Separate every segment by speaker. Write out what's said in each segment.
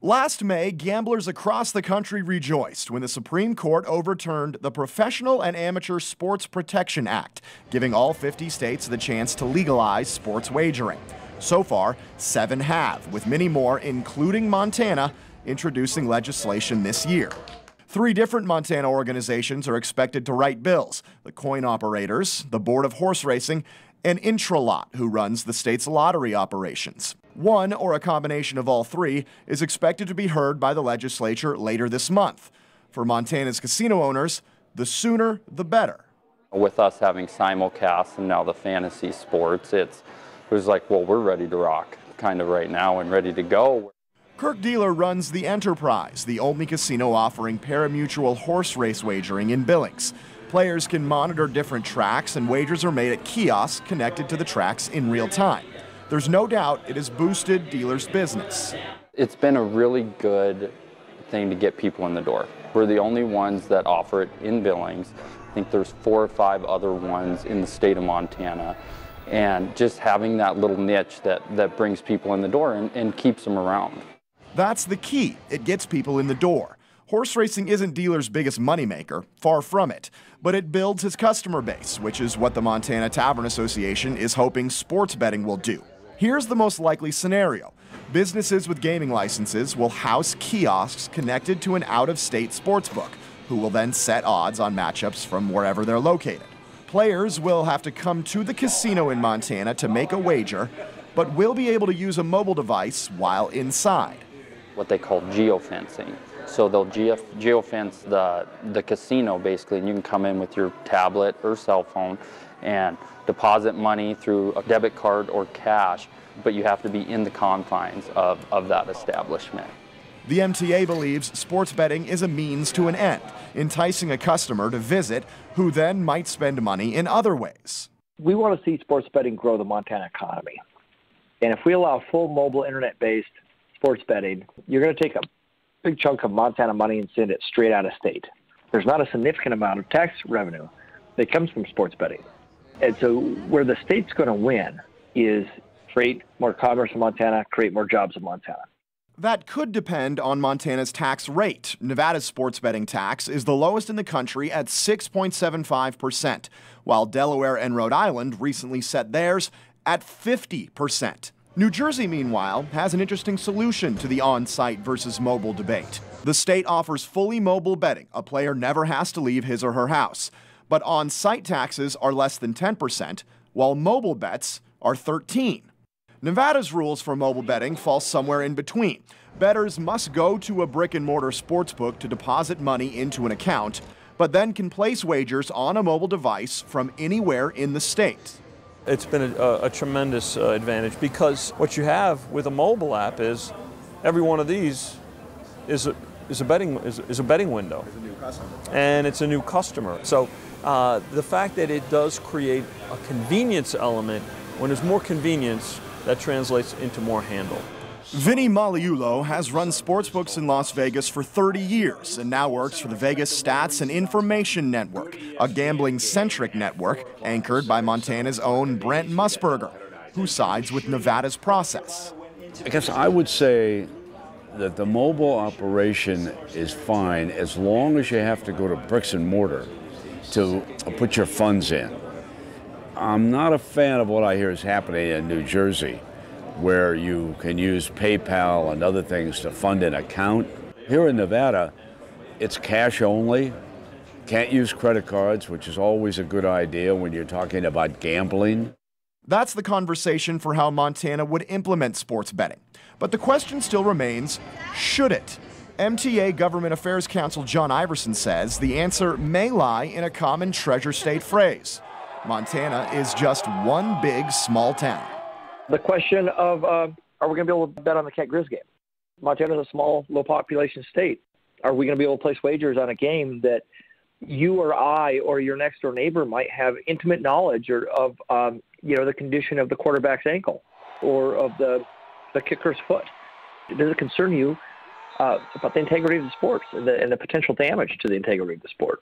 Speaker 1: Last May, gamblers across the country rejoiced when the Supreme Court overturned the Professional and Amateur Sports Protection Act, giving all 50 states the chance to legalize sports wagering. So far, 7 have, with many more, including Montana, introducing legislation this year. 3 different Montana organizations are expected to write bills: the coin operators, the Board of Horse Racing, and Intralot, who runs the state's lottery operations. One, or a combination of all 3, is expected to be heard by the legislature later this month. For Montana's casino owners, the sooner the better.
Speaker 2: With us having simulcasts and now the fantasy sports, it was like, well, we're ready to rock kind of right now and ready to go.
Speaker 1: Kirk Dealer runs the Enterprise, the only casino offering pari-mutuel horse race wagering in Billings. Players can monitor different tracks, and wagers are made at kiosks connected to the tracks in real time. There's no doubt it has boosted Dealer's business.
Speaker 2: It's been a really good thing to get people in the door. We're the only ones that offer it in Billings. I think there's 4 or 5 other ones in the state of Montana. And just having that little niche that brings people in the door and keeps them around.
Speaker 1: That's the key. It gets people in the door. Horse racing isn't Dealer's biggest moneymaker, far from it, but it builds his customer base, which is what the Montana Tavern Association is hoping sports betting will do. Here's the most likely scenario. Businesses with gaming licenses will house kiosks connected to an out-of-state sportsbook, who will then set odds on matchups from wherever they're located. Players will have to come to the casino in Montana to make a wager, but will be able to use a mobile device while inside.
Speaker 2: What they call geofencing. So they'll geofence the casino basically, and you can come in with your tablet or cell phone and deposit money through a debit card or cash, but you have to be in the confines of that establishment.
Speaker 1: The MTA believes sports betting is a means to an end, enticing a customer to visit who then might spend money in other ways.
Speaker 3: We want to see sports betting grow the Montana economy. And if we allow full mobile internet-based sports betting, you're going to take a big chunk of Montana money and send it straight out of state. There's not a significant amount of tax revenue that comes from sports betting. And so where the state's going to win is create more commerce in Montana, create more jobs in Montana.
Speaker 1: That could depend on Montana's tax rate. Nevada's sports betting tax is the lowest in the country at 6.75%, while Delaware and Rhode Island recently set theirs at 50%. New Jersey, meanwhile, has an interesting solution to the on-site versus mobile debate. The state offers fully mobile betting. A player never has to leave his or her house. But on-site taxes are less than 10%, while mobile bets are 13%. Nevada's rules for mobile betting fall somewhere in between. Bettors must go to a brick-and-mortar sportsbook to deposit money into an account, but then can place wagers on a mobile device from anywhere in the state.
Speaker 4: It's been a tremendous advantage, because what you have with a mobile app is every one of these is a betting window, and it's a new customer. So the fact that it does create a convenience element, when there's more convenience, that translates into more handle.
Speaker 1: Vinny Maliulo has run sportsbooks in Las Vegas for 30 years and now works for the Vegas Stats and Information Network, a gambling-centric network anchored by Montana's own Brent Musburger, who sides with Nevada's process.
Speaker 5: I guess I would say that the mobile operation is fine as long as you have to go to bricks and mortar to put your funds in. I'm not a fan of what I hear is happening in New Jersey, where you can use PayPal and other things to fund an account. Here in Nevada, it's cash only. Can't use credit cards, which is always a good idea when you're talking about gambling.
Speaker 1: That's the conversation for how Montana would implement sports betting. But the question still remains, should it? MTA Government Affairs Counsel John Iverson says the answer may lie in a common Treasure State phrase. Montana is just one big small town.
Speaker 3: The question of, are we going to be able to bet on the Cat Grizz game? Montana is a small, low-population state. Are we going to be able to place wagers on a game that you or I or your next-door neighbor might have intimate knowledge of, the condition of the quarterback's ankle or of the kicker's foot? Does it concern you about the integrity of the sport and the potential damage to the integrity of the sport?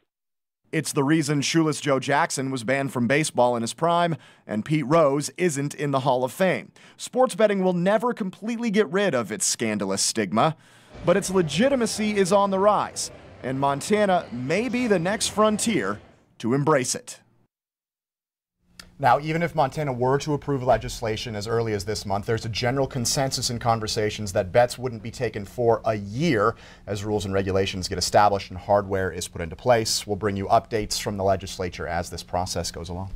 Speaker 1: It's the reason Shoeless Joe Jackson was banned from baseball in his prime, and Pete Rose isn't in the Hall of Fame. Sports betting will never completely get rid of its scandalous stigma, but its legitimacy is on the rise, and Montana may be the next frontier to embrace it.
Speaker 6: Now, even if Montana were to approve legislation as early as this month, there's a general consensus in conversations that bets wouldn't be taken for a year as rules and regulations get established and hardware is put into place. We'll bring you updates from the legislature as this process goes along.